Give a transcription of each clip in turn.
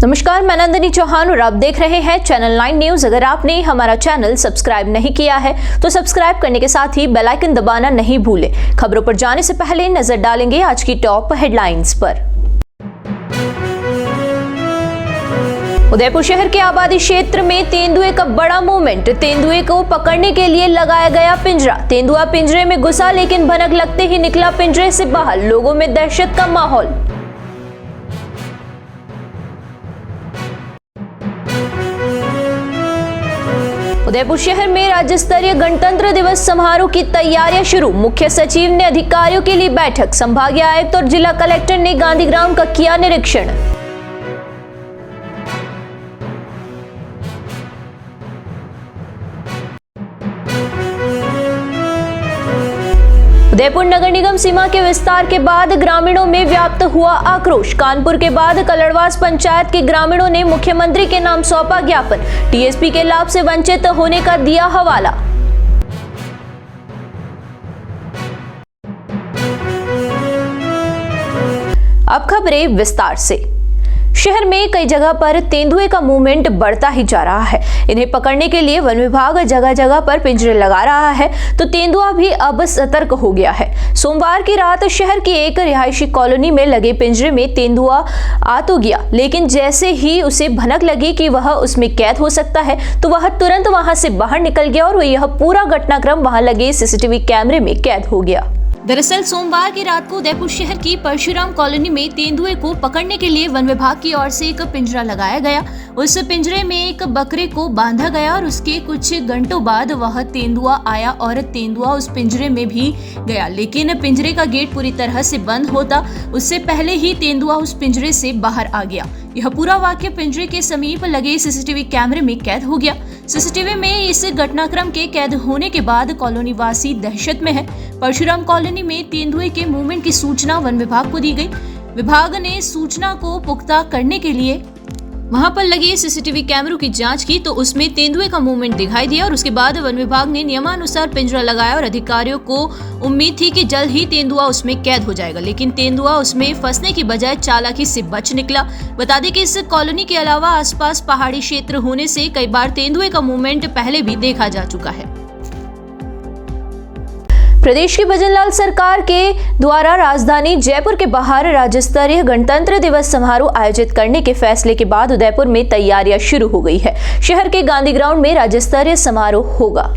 नमस्कार, मैं नंदिनी चौहान और आप देख रहे हैं चैनल 9 न्यूज। अगर आपने हमारा चैनल सब्सक्राइब नहीं किया है तो सब्सक्राइब करने के साथ ही बेल आइकन दबाना नहीं भूलें। खबरों पर जाने से पहले नजर डालेंगे आज की टॉप हेडलाइंस पर। उदयपुर शहर के आबादी क्षेत्र में तेंदुए का बड़ा मूवमेंट। तेंदुए को पकड़ने के लिए लगाया गया पिंजरा। तेंदुआ पिंजरे में घुसा लेकिन भनक लगते ही निकला पिंजरे से बाहर। लोगों में दहशत का माहौल। उदयपुर शहर में राज्य स्तरीय गणतंत्र दिवस समारोह की तैयारियां शुरू। मुख्य सचिव ने अधिकारियों के लिए बैठक। संभागीय आयुक्त और जिला कलेक्टर ने गांधी ग्राउंड का किया निरीक्षण। उदयपुर नगर निगम सीमा के विस्तार के बाद ग्रामीणों में व्याप्त हुआ आक्रोश। कानपुर के बाद कलड़वास पंचायत के ग्रामीणों ने मुख्यमंत्री के नाम सौंपा ज्ञापन। टीएसपी के लाभ से वंचित होने का दिया हवाला। अब खबरें विस्तार से। शहर में कई जगह पर तेंदुए का मूवमेंट बढ़ता ही जा रहा है। इन्हें पकड़ने के लिए वन विभाग जगह जगह पर पिंजरे लगा रहा है तो तेंदुआ भी अब सतर्क हो गया है। सोमवार की रात शहर की एक रिहायशी कॉलोनी में लगे पिंजरे में तेंदुआ आ तो गया, लेकिन जैसे ही उसे भनक लगी कि वह उसमें कैद हो सकता है तो वह तुरंत वहां से बाहर निकल गया और यह पूरा घटनाक्रम वहां लगे सीसीटीवी कैमरे में कैद हो गया। दरअसल सोमवार की रात को उदयपुर शहर की परशुराम कॉलोनी में तेंदुए को पकड़ने के लिए वन विभाग की ओर से एक पिंजरा लगाया गया। उस पिंजरे में एक बकरे को बांधा गया और उसके कुछ घंटों बाद वह तेंदुआ आया और तेंदुआ उस पिंजरे में भी गया, लेकिन पिंजरे का गेट पूरी तरह से बंद होता उससे पहले ही तेंदुआ उस पिंजरे से बाहर आ गया। यह पूरा वाक्य पिंजरे के समीप लगे सीसीटीवी कैमरे में कैद हो गया। सीसीटीवी में इस घटनाक्रम के कैद होने के बाद कॉलोनी वासी दहशत में है। परशुराम कॉलोनी में तेंदुए के मूवमेंट की सूचना वन विभाग को दी गई। विभाग ने सूचना को पुख्ता करने के लिए वहां पर लगे सीसीटीवी कैमरों की जांच की तो उसमें तेंदुए का मूवमेंट दिखाई दिया और उसके बाद वन विभाग ने नियमानुसार पिंजरा लगाया और अधिकारियों को उम्मीद थी कि जल्द ही तेंदुआ उसमें कैद हो जाएगा, लेकिन तेंदुआ उसमें फंसने की बजाय चालाकी से बच निकला। बता दें कि इस कॉलोनी के अलावा आसपास पहाड़ी क्षेत्र होने से कई बार तेंदुए का मूवमेंट पहले भी देखा जा चुका है। प्रदेश की भजनलाल सरकार के द्वारा राजधानी जयपुर के बाहर राज्य स्तरीय गणतंत्र दिवस समारोह आयोजित करने के फैसले के बाद उदयपुर में तैयारियां शुरू हो गई है। शहर के गांधी ग्राउंड में राज्य स्तरीय समारोह होगा।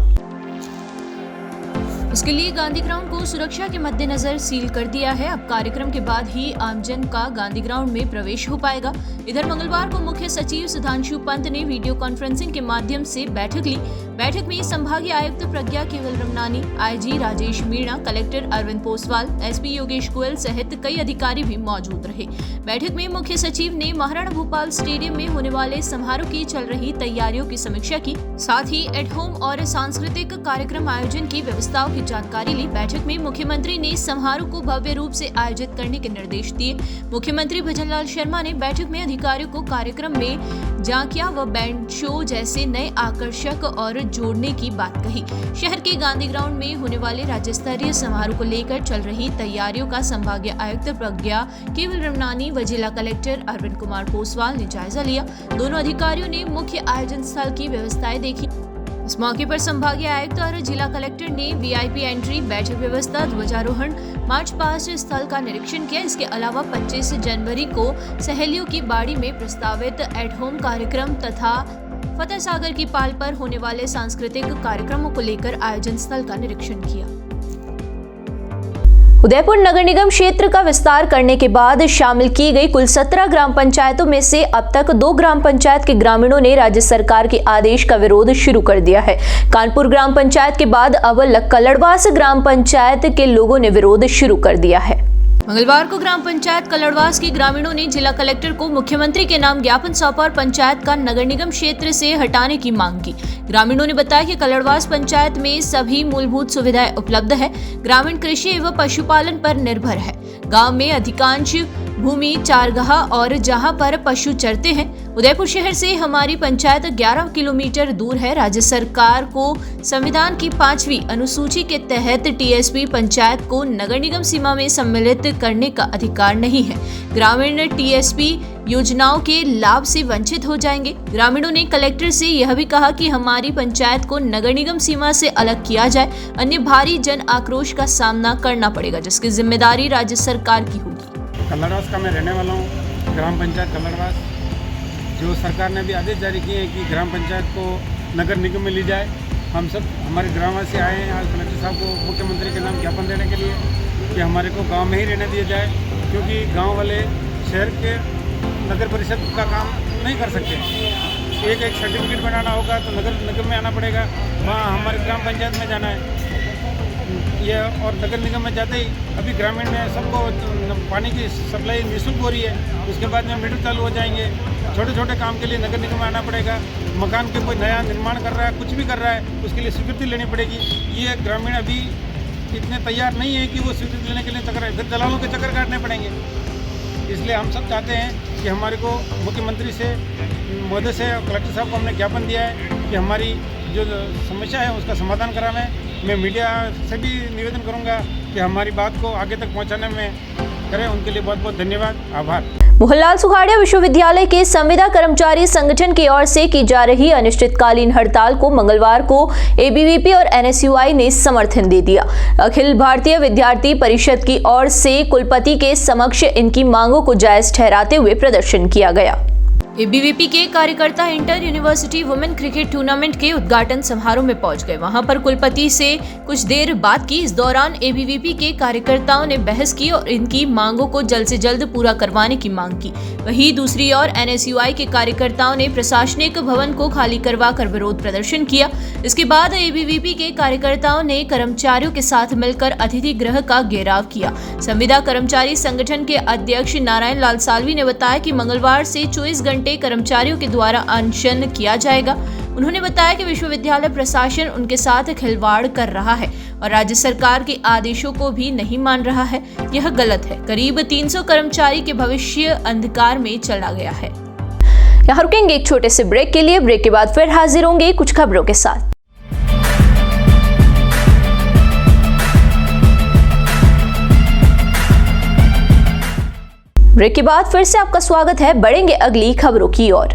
इसके लिए गांधी ग्राउंड को सुरक्षा के मद्देनजर सील कर दिया है। अब कार्यक्रम के बाद ही आमजन का गांधी ग्राउंड में प्रवेश हो पाएगा। इधर मंगलवार को मुख्य सचिव सुधांशु पंत ने वीडियो कॉन्फ्रेंसिंग के माध्यम से बैठक ली। बैठक में संभागीय आयुक्त Pragya Kewal Ramnani, IG Rajesh Meena, collector Arvind Poswal, SP Yogesh Goyal सहित कई अधिकारी भी मौजूद रहे। बैठक में मुख्य सचिव ने महाराणा भोपाल स्टेडियम में होने वाले समारोह की चल रही तैयारियों की समीक्षा की, साथ ही एट होम और सांस्कृतिक कार्यक्रम आयोजन की व्यवस्थाओं की जानकारी ली। बैठक में मुख्यमंत्री ने समारोह को भव्य रूप से आयोजित करने के निर्देश दिए। मुख्यमंत्री भजनलाल शर्मा ने बैठक में अधिकारियों को कार्यक्रम में झांकियां व बैंड शो जैसे नए आकर्षक और जोड़ने की बात कही। शहर के गांधी ग्राउंड में होने वाले राज्य स्तरीय समारोह को लेकर चल रही तैयारियों का संभागीय आयुक्त प्रज्ञा केवल रमनानी व जिला कलेक्टर अरविंद कुमार पोसवाल ने जायजा लिया। दोनों अधिकारियों ने मुख्य आयोजन स्थल की व्यवस्थाएं देखी। इस मौके पर संभागीय आयुक्त और जिला कलेक्टर ने वीआईपी एंट्री, बैठक व्यवस्था, ध्वजारोहण, मार्च पास्ट स्थल का निरीक्षण किया। इसके अलावा 25 जनवरी को सहेलियों की बाड़ी में प्रस्तावित एट होम कार्यक्रम तथा फतेह सागर की पाल पर होने वाले सांस्कृतिक कार्यक्रमों को लेकर आयोजन स्थल का निरीक्षण किया। उदयपुर नगर निगम क्षेत्र का विस्तार करने के बाद शामिल की गई कुल 17 ग्राम पंचायतों में से अब तक 2 ग्राम पंचायत के ग्रामीणों ने राज्य सरकार के आदेश का विरोध शुरू कर दिया है। कानपुर ग्राम पंचायत के बाद अब कलड़वास ग्राम पंचायत के लोगों ने विरोध शुरू कर दिया है। मंगलवार को ग्राम पंचायत कलड़वास के ग्रामीणों ने जिला कलेक्टर को मुख्यमंत्री के नाम ज्ञापन सौंपा और पंचायत का नगर निगम क्षेत्र से हटाने की मांग की। ग्रामीणों ने बताया कि कलड़वास पंचायत में सभी मूलभूत सुविधाएं उपलब्ध है। ग्रामीण कृषि एवं पशुपालन पर निर्भर है। गांव में अधिकांश भूमि, चारगाह और जहां पर पशु चरते हैं। उदयपुर शहर से हमारी पंचायत 11 किलोमीटर दूर है। राज्य सरकार को संविधान की 5वीं अनुसूची के तहत टीएसपी पंचायत को नगर निगम सीमा में सम्मिलित करने का अधिकार नहीं है। ग्रामीण टीएसपी योजनाओं के लाभ से वंचित हो जाएंगे। ग्रामीणों ने कलेक्टर से यह भी कहा कि हमारी पंचायत को नगर निगम सीमा से अलग किया जाए, अन्य भारी जन आक्रोश का सामना करना पड़ेगा, जिसकी जिम्मेदारी राज्य सरकार की होगी। कल्लड़वास का मैं रहने वाला हूँ, ग्राम पंचायत कल्लड़वास। जो सरकार ने भी आदेश जारी किए हैं कि ग्राम पंचायत को नगर निगम में ली जाए, हम सब हमारे ग्रामवासी आए हैं आज कलेक्टर साहब को मुख्यमंत्री के नाम ज्ञापन देने के लिए कि हमारे को गांव में ही रहने दिया जाए, क्योंकि गांव वाले शहर के नगर परिषद का काम नहीं कर सकते। एक सर्टिफिकेट बनाना होगा तो नगर निगम में आना पड़ेगा, वहाँ हमारे ग्राम पंचायत में जाना है ये, और नगर निगम में जाते ही अभी ग्रामीण में सबको पानी की सप्लाई निःशुल्क हो रही है, उसके बाद में मीटर चालू हो जाएंगे। छोटे छोटे काम के लिए नगर निगम में आना पड़ेगा। मकान के कोई नया निर्माण कर रहा है, कुछ भी कर रहा है, उसके लिए स्वीकृति लेनी पड़ेगी। ये ग्रामीण अभी इतने तैयार नहीं है कि वो स्वीकृति लेने के लिए फिर दलालों के चक्कर काटने पड़ेंगे। इसलिए हम सब चाहते हैं कि हमारे को मुख्यमंत्री से महोदय से कलेक्टर साहब को हमने ज्ञापन दिया है कि हमारी जो समस्या है उसका समाधान कराना है। मैं मीडिया से भी निवेदन करूंगा कि हमारी बात को आगे तक पहुंचाने में करें। उनके लिए बहुत बहुत धन्यवाद, आभार। मोहनलाल सुखाड़िया विश्वविद्यालय के संविदा कर्मचारी संगठन की ओर से की जा रही अनिश्चितकालीन हड़ताल को मंगलवार को एबीवीपी और एनएसयूआई ने समर्थन दे दिया। अखिल भारतीय विद्यार्थी परिषद की ओर से कुलपति के समक्ष इनकी मांगों को जायज ठहराते हुए प्रदर्शन किया गया। एबीवीपी के कार्यकर्ता inter university women cricket tournament के उद्घाटन समारोह में पहुंच गए। वहां पर कुलपति से कुछ देर बात की। इस दौरान एबीवीपी के कार्यकर्ताओं ने बहस की और इनकी मांगों को जल्द से जल्द पूरा करवाने की मांग की। वहीं दूसरी ओर एनएसयूआई के कार्यकर्ताओं ने प्रशासनिक भवन को खाली करवा कर विरोध प्रदर्शन किया। इसके बाद एबीवीपी के कार्यकर्ताओं ने कर्मचारियों के साथ मिलकर अतिथि गृह का घेराव किया। संविदा कर्मचारी संगठन के अध्यक्ष नारायण लाल साल्वी ने बताया कि मंगलवार से 24 घंटे कर्मचारियों के द्वारा अनशन किया जाएगा। उन्होंने बताया कि विश्वविद्यालय प्रशासन उनके साथ खिलवाड़ कर रहा है और राज्य सरकार के आदेशों को भी नहीं मान रहा है। यह गलत है। करीब 300 कर्मचारी के भविष्य अंधकार में चला गया है। यहाँ रुकेंगे एक छोटे से ब्रेक के लिए। ब्रेक के बाद फिर हाजिर होंगे कुछ खबरों के साथ। ब्रेक के बाद फिर से आपका स्वागत है। बढ़ेंगे अगली खबरों की ओर।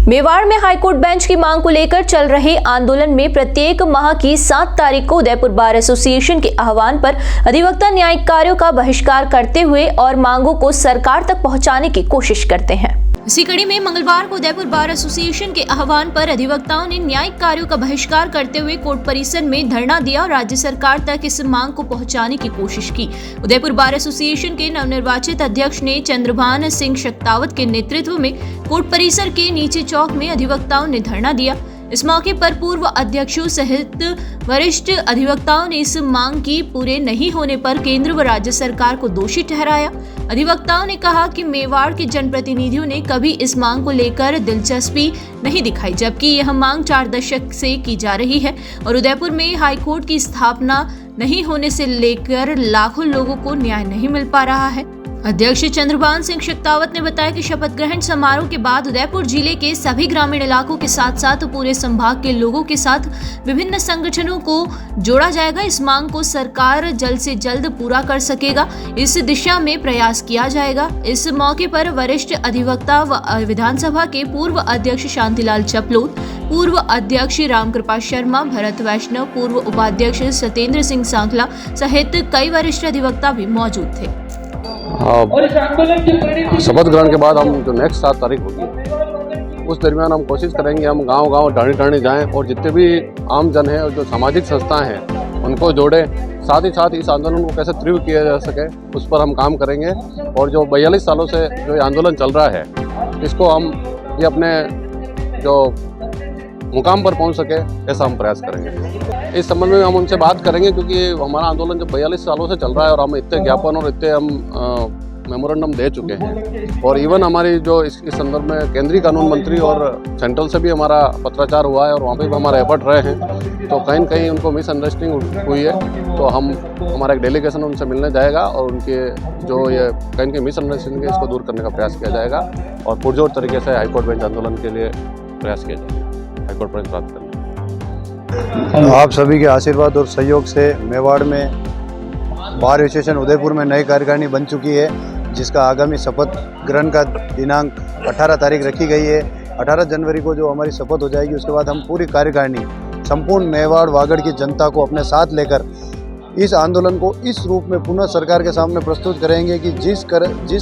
मेवाड़ में हाईकोर्ट बेंच की मांग को लेकर चल रहे आंदोलन में प्रत्येक माह की 7 तारीख को उदयपुर बार एसोसिएशन के आह्वान पर अधिवक्ता न्यायिक कार्यों का बहिष्कार करते हुए और मांगों को सरकार तक पहुंचाने की कोशिश करते हैं। इसी कड़ी में मंगलवार को उदयपुर बार एसोसिएशन के आह्वान पर अधिवक्ताओं ने न्यायिक कार्यों का बहिष्कार करते हुए कोर्ट परिसर में धरना दिया और राज्य सरकार तक इस मांग को पहुंचाने की कोशिश की। उदयपुर बार एसोसिएशन के नवनिर्वाचित अध्यक्ष ने चंद्रभान सिंह शक्तावत के नेतृत्व में कोर्ट परिसर के नीचे चौक में अधिवक्ताओं ने धरना दिया। इस मौके पर पूर्व अध्यक्षों सहित वरिष्ठ अधिवक्ताओं ने इस मांग की पूरे नहीं होने पर केंद्र व राज्य सरकार को दोषी ठहराया। अधिवक्ताओं ने कहा कि मेवाड़ के जनप्रतिनिधियों ने कभी इस मांग को लेकर दिलचस्पी नहीं दिखाई, जबकि यह मांग 4 दशक से की जा रही है और उदयपुर में हाईकोर्ट की स्थापना नहीं होने से लेकर लाखों लोगों को न्याय नहीं मिल पा रहा है। अध्यक्ष चंद्रभान सिंह शक्तावत ने बताया कि शपथ ग्रहण समारोह के बाद उदयपुर जिले के सभी ग्रामीण इलाकों के साथ साथ पूरे संभाग के लोगों के साथ विभिन्न संगठनों को जोड़ा जाएगा। इस मांग को सरकार जल्द से जल्द पूरा कर सकेगा, इस दिशा में प्रयास किया जाएगा। इस मौके पर वरिष्ठ अधिवक्ता व विधानसभा के पूर्व अध्यक्ष शांतिलाल चपलोत, पूर्व अध्यक्ष रामकृपा शर्मा, भरत वैष्णव, पूर्व उपाध्यक्ष सत्येंद्र सिंह सांखला सहित कई वरिष्ठ अधिवक्ता भी मौजूद थे। शपथ ग्रहण के बाद हम जो नेक्स्ट 7 तारीख होगी उस दरमियान हम कोशिश करेंगे हम गांव-गांव टाणी जाएं और जितने भी आम जन हैं और जो सामाजिक संस्थाएं हैं उनको जोड़ें। साथ ही साथ इस आंदोलन को कैसे तीव्र किया जा सके उस पर हम काम करेंगे और जो 42 सालों से जो ये आंदोलन चल रहा है इसको हम ये अपने जो मुकाम पर पहुंच सके ऐसा हम प्रयास करेंगे। इस संबंध में हम उनसे बात करेंगे क्योंकि हमारा आंदोलन जो 42 सालों से चल रहा है और हम इतने ज्ञापन और इतने हम मेमोरेंडम दे चुके हैं। और इवन हमारी जो इस संदर्भ में केंद्रीय कानून मंत्री और सेंट्रल से भी हमारा पत्राचार हुआ है और वहाँ पे भी हमारे एफर्ट रहे हैं। तो कहीं न कहीं उनको मिसअंडरस्टैंडिंग हुई है, तो हमारा एक डेलीगेशन उनसे मिलने जाएगा और उनके जो ये कहीं कहीं मिसअंडरस्टैंडिंग है इसको दूर करने का प्रयास किया जाएगा और पुरजोर तरीके से हाईकोर्ट बेंच आंदोलन के लिए प्रयास किया जाएगा, हाईकोर्ट बेंच प्राप्त करने। आप सभी के आशीर्वाद और सहयोग से मेवाड़ में बार एसोसिएशन उदयपुर में नई कार्यकारिणी बन चुकी है, जिसका आगामी शपथ ग्रहण का दिनांक 18 तारीख रखी गई है। 18 जनवरी को जो हमारी शपथ हो जाएगी, उसके बाद हम पूरी कार्यकारिणी संपूर्ण मेवाड़ वागड़ की जनता को अपने साथ लेकर इस आंदोलन को इस रूप में पुनः सरकार के सामने प्रस्तुत करेंगे कि जिस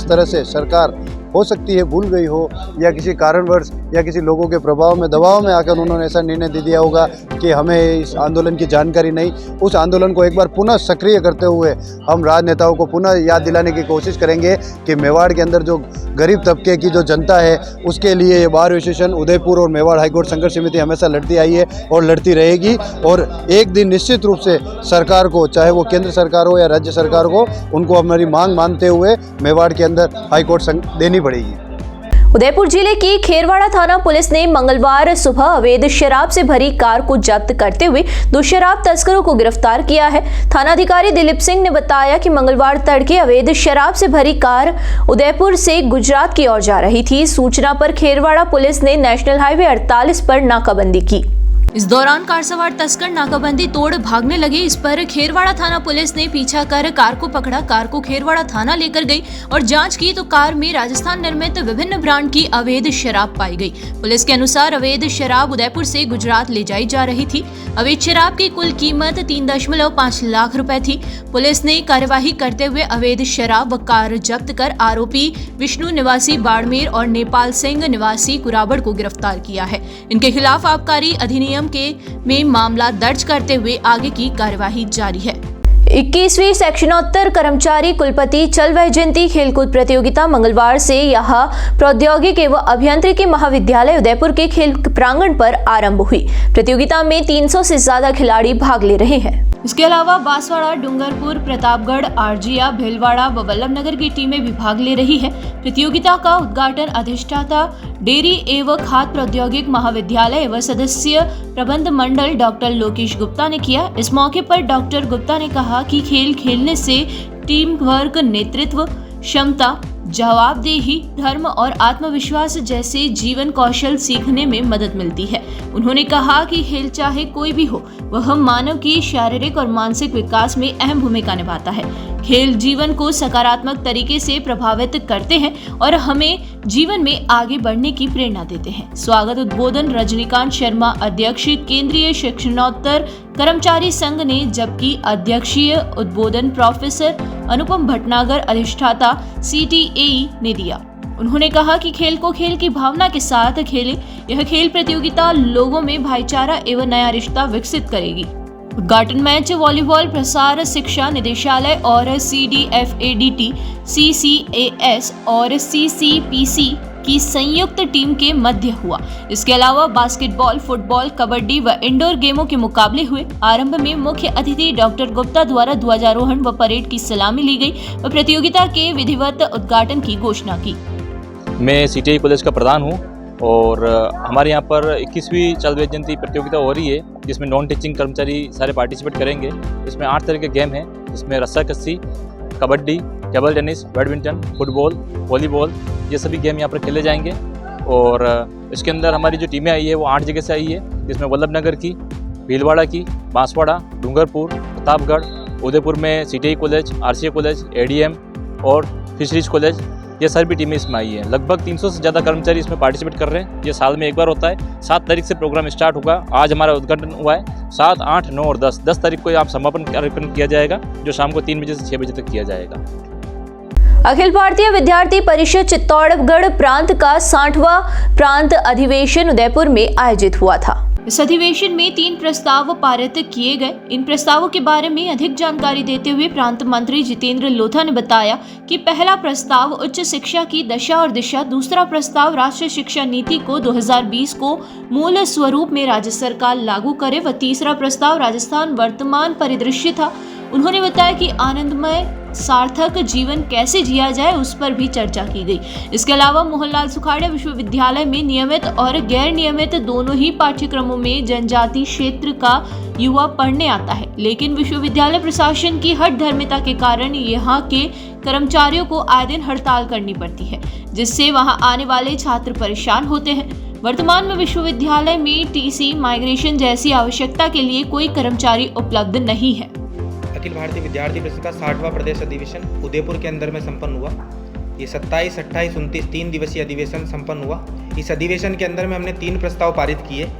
तरह से सरकार हो सकती है भूल गई हो या किसी कारणवश या किसी लोगों के प्रभाव में दबाव में आकर उन्होंने ऐसा निर्णय दे दिया होगा कि हमें इस आंदोलन की जानकारी नहीं। उस आंदोलन को एक बार पुनः सक्रिय करते हुए हम राजनेताओं को पुनः याद दिलाने की कोशिश करेंगे कि मेवाड़ के अंदर जो गरीब तबके की जो जनता है उसके लिए ये बार एसोसिएशन उदयपुर और मेवाड़ हाईकोर्ट संघर्ष समिति हमेशा लड़ती आई है और लड़ती रहेगी। और एक दिन निश्चित रूप से सरकार को, चाहे वो केंद्र सरकार हो या राज्य सरकार को, उनको हमारी मांग मानते हुए मेवाड़ के अंदर हाईकोर्ट देनी पड़ेगी। उदयपुर जिले की खेरवाड़ा थाना पुलिस ने मंगलवार सुबह अवैध शराब से भरी कार को जब्त करते हुए 2 शराब तस्करों को गिरफ्तार किया है। थानाधिकारी दिलीप सिंह ने बताया कि मंगलवार तड़के अवैध शराब से भरी कार उदयपुर से गुजरात की ओर जा रही थी। सूचना पर खेरवाड़ा पुलिस ने नेशनल हाईवे 48 पर नाकाबंदी की। इस दौरान कार सवार तस्कर नाकाबंदी तोड़ भागने लगे। इस पर खेरवाड़ा थाना पुलिस ने पीछा कर कार को पकड़ा। कार को खेरवाड़ा थाना लेकर गई और जांच की तो कार में राजस्थान निर्मित विभिन्न ब्रांड की अवैध शराब पाई गई। पुलिस के अनुसार अवैध शराब उदयपुर से गुजरात ले जाई जा रही थी। अवैध शराब की कुल कीमत 3.5 लाख रुपए थी। पुलिस ने कार्यवाही करते हुए अवैध शराब व कार जब्त कर आरोपी विष्णु निवासी बाड़मेर और नेपाल सिंह निवासी कुराबड़ को गिरफ्तार किया है। इनके खिलाफ आबकारी अधिनियम में मामला दर्ज करते हुए आगे की कार्यवाही जारी है। 21वीं सेक्शनोत्तर कर्मचारी कुलपति चल वैजयंती खेलकूद प्रतियोगिता मंगलवार से यहाँ प्रौद्योगिकी एवं अभियांत्रिकी महाविद्यालय उदयपुर के खेल प्रांगण पर आरंभ हुई। प्रतियोगिता में 300 से ज्यादा खिलाड़ी भाग ले रहे हैं। इसके अलावा बांसवाड़ा, डूंगरपुर, प्रतापगढ़, आरजिया, भीलवाड़ा व वल्लभनगर की टीमें भी भाग ले रही है। प्रतियोगिता का उद्घाटन अधिष्ठाता डेयरी एवं खाद्य प्रौद्योगिक महाविद्यालय एवं सदस्य प्रबंध मंडल डॉक्टर लोकेश गुप्ता ने किया। इस मौके पर डॉक्टर गुप्ता ने कहा कि खेल खेलने से टीम वर्क, नेतृत्व क्षमता, जवाबदेही, धर्म और आत्मविश्वास जैसे जीवन कौशल सीखने में मदद मिलती है। उन्होंने कहा कि खेल चाहे कोई भी हो, वह मानव की शारीरिक और मानसिक विकास में अहम भूमिका निभाता है। खेल जीवन को सकारात्मक तरीके से प्रभावित करते हैं और हमें जीवन में आगे बढ़ने की प्रेरणा देते हैं। स्वागत उद्बोधन रजनीकांत शर्मा, अध्यक्ष केंद्रीय शिक्षणोत्तर कर्मचारी संघ ने, जबकि अध्यक्षीय उद्बोधन प्रोफेसर अनुपम भटनागर, अधिष्ठाता CTAE ने दिया। उन्होंने कहा कि खेल को खेल की भावना के साथ खेलें। यह खेल प्रतियोगिता लोगों में भाईचारा एवं नया रिश्ता विकसित करेगी। उद्घाटन मैच वॉलीबॉल प्रसार शिक्षा निदेशालय और CDFADT, CCAS और CCPC की संयुक्त टीम के मध्य हुआ। इसके अलावा बास्केटबॉल, फुटबॉल, कबड्डी व इंडोर गेमों के मुकाबले हुए। आरंभ में मुख्य अतिथि डॉक्टर गुप्ता द्वारा ध्वजारोहण व परेड की सलामी ली गई व प्रतियोगिता के विधिवत उद्घाटन की घोषणा की। मैं CTI कॉलेज का प्रधान हूँ और हमारे यहाँ पर 21वीं चल वैजयंती प्रतियोगिता हो रही है, जिसमें नॉन टीचिंग कर्मचारी सारे पार्टिसिपेट करेंगे। इसमें 8 तरह के गेम हैं, जिसमें रस्साकस्सी, kabaddi, table tennis, badminton, football, volleyball, ये सभी गेम यहाँ पर खेले जाएंगे। और इसके अंदर हमारी जो टीमें आई है वो 8 जगह से आई है, जिसमें वल्लभनगर की, भीलवाड़ा की, बांसवाड़ा, डूंगरपुर, प्रतापगढ़, उदयपुर में CTI college, RCA college, ADM और फिशरीज कॉलेज, ये सभी टीमें इसमें आई हैं। लगभग 300 से ज़्यादा कर्मचारी इसमें पार्टिसिपेट कर रहे हैं। ये साल में एक बार होता है। 7 तारीख से प्रोग्राम स्टार्ट होगा। आज हमारा उद्घाटन हुआ है। 7, 8, 9 और 10 तारीख को आप समापन कार्यक्रम किया जाएगा, जो शाम को 3 बजे से 6 बजे तक किया जाएगा। अखिल भारतीय विद्यार्थी परिषद चित्तौड़गढ़ प्रांत का 60वां प्रांत अधिवेशन उदयपुर में आयोजित हुआ था। इस अधिवेशन में 3 प्रस्ताव पारित किए गए। इन प्रस्तावों के बारे में अधिक जानकारी देते हुए प्रांत मंत्री जितेंद्र लोथा ने बताया कि पहला प्रस्ताव उच्च शिक्षा की दशा और दिशा, दूसरा प्रस्ताव राष्ट्रीय शिक्षा नीति को 2020 को मूल स्वरूप में राज्य सरकार लागू करे व तीसरा प्रस्ताव राजस्थान वर्तमान परिदृश्य था। उन्होंने बताया कि आनंदमय सार्थक जीवन कैसे जिया जाए उस पर भी चर्चा की गई। इसके अलावा मोहनलाल सुखाड़िया विश्वविद्यालय में नियमित और गैर नियमित दोनों ही पाठ्यक्रमों में जनजाति क्षेत्र का युवा पढ़ने आता है, लेकिन विश्वविद्यालय प्रशासन की हठधर्मिता के कारण यहाँ के कर्मचारियों को आए दिन हड़ताल करनी पड़ती है, जिससे वहां आने वाले छात्र परेशान होते हैं। वर्तमान में विश्वविद्यालय में टीसी माइग्रेशन जैसी आवश्यकता के लिए कोई कर्मचारी उपलब्ध नहीं है। अखिल भारतीय विद्यार्थी परिषद का 60वां प्रदेश अधिवेशन उदयपुर के अंदर में संपन्न हुआ। ये 27, 28, 29 3 दिवसीय अधिवेशन संपन्न हुआ। इस अधिवेशन के अंदर में हमने 3 प्रस्ताव पारित किए।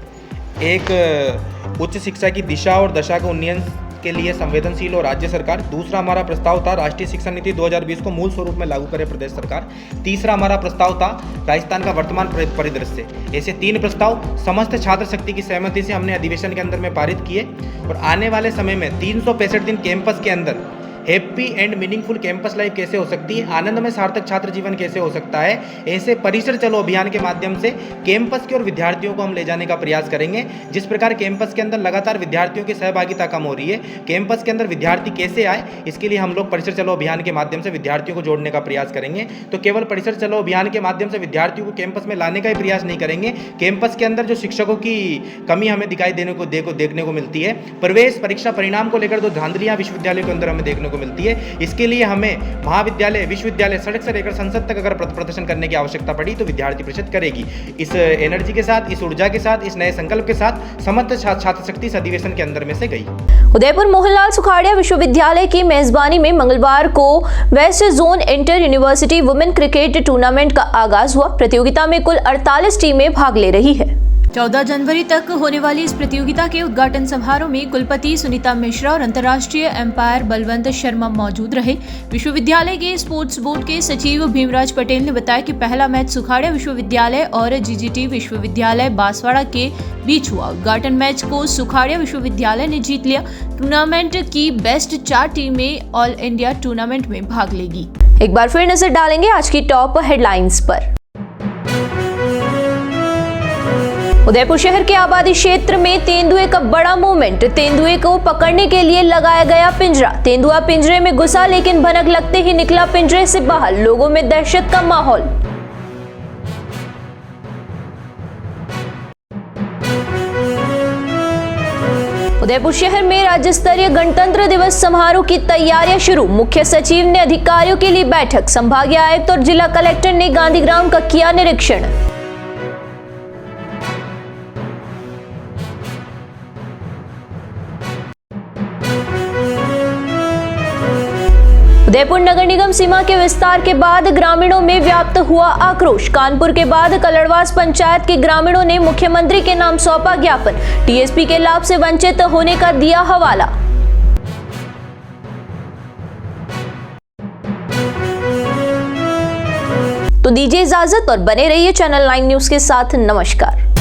एक, उच्च शिक्षा की दिशा और दशा के उन्नयन के लिए संवेदनशील और राज्य सरकार। दूसरा हमारा प्रस्ताव था राष्ट्रीय शिक्षा नीति 2020 को मूल स्वरूप में लागू करे प्रदेश सरकार। तीसरा हमारा प्रस्ताव था राजस्थान का वर्तमान परिदृश्य। ऐसे 3 प्रस्ताव समस्त छात्र शक्ति की सहमति से हमने अधिवेशन के अंदर में पारित किए और आने वाले समय में 365 दिन कैंपस के अंदर happy and meaningful campus life कैसे हो सकती है, आनंद में सार्थक छात्र जीवन कैसे हो सकता है, ऐसे परिसर चलो अभियान के माध्यम से कैंपस की ओर विद्यार्थियों को हम ले जाने का प्रयास करेंगे। जिस प्रकार कैंपस के अंदर लगातार विद्यार्थियों की सहभागिता कम हो रही है, कैंपस के अंदर विद्यार्थी कैसे आए, इसके लिए हम लोग परिसर चलो अभियान के माध्यम से विद्यार्थियों को जोड़ने का प्रयास करेंगे। तो केवल परिसर चलो अभियान के माध्यम से विद्यार्थियों को कैंपस में लाने का ही प्रयास नहीं करेंगे। कैंपस के अंदर जो शिक्षकों की कमी हमें देखने को मिलती है, प्रवेश परीक्षा परिणाम को लेकर जो धांधलियां विश्वविद्यालय के अंदर हमें देखने को मिलती है, इसके लिए हमें महाविद्यालय, विश्वविद्यालय, सड़क से लेकर संसद तक अगर प्रदर्शन करने की आवश्यकता पड़ी तो विद्यार्थी परिषद करेगी। इस एनर्जी के साथ, इस ऊर्जा के साथ, इस नए संकल्प के साथ समस्त छात्र शक्ति इस अधिवेशन के अंदर में से गई। उदयपुर मोहनलाल सुखाड़िया विश्वविद्यालय की मेजबानी में मंगलवार को west zone inter university women cricket tournament का आगाज हुआ। प्रतियोगिता में कुल 48 टीमें भाग ले रही है। 14 जनवरी तक होने वाली इस प्रतियोगिता के उद्घाटन समारोह में कुलपति सुनीता मिश्रा और अंतर्राष्ट्रीय एम्पायर बलवंत शर्मा मौजूद रहे। विश्वविद्यालय के स्पोर्ट्स बोर्ड के सचिव भीमराज पटेल ने बताया कि पहला मैच सुखाड़िया विश्वविद्यालय और जीजीटी विश्वविद्यालय बांसवाड़ा के बीच हुआ। उद्घाटन मैच को सुखाड़िया विश्वविद्यालय ने जीत लिया। टूर्नामेंट की बेस्ट 4 टीमें ऑल इंडिया टूर्नामेंट में भाग लेगी। एक बार फिर नजर डालेंगे आज की टॉप हेडलाइंस पर। उदयपुर शहर के आबादी क्षेत्र में तेंदुए का बड़ा मूवमेंट। तेंदुए को पकड़ने के लिए लगाया गया पिंजरा। तेंदुआ पिंजरे में घुसा लेकिन भनक लगते ही निकला पिंजरे से बाहर। लोगों में दहशत का माहौल। उदयपुर शहर में राज्य स्तरीय गणतंत्र दिवस समारोह की तैयारियां शुरू। मुख्य सचिव ने अधिकारियों के लिए बैठक। संभागीय आयुक्त और जिला कलेक्टर ने गांधी ग्राउंड का किया निरीक्षण। उदयपुर नगर निगम सीमा के विस्तार के बाद ग्रामीणों में व्याप्त हुआ आक्रोश। कानपुर के बाद कलड़वास पंचायत के ग्रामीणों ने मुख्यमंत्री के नाम सौंपा ज्ञापन। टीएसपी के लाभ से वंचित होने का दिया हवाला। तो दीजिए इजाजत और बने रहिए चैनल 9 न्यूज के साथ। नमस्कार।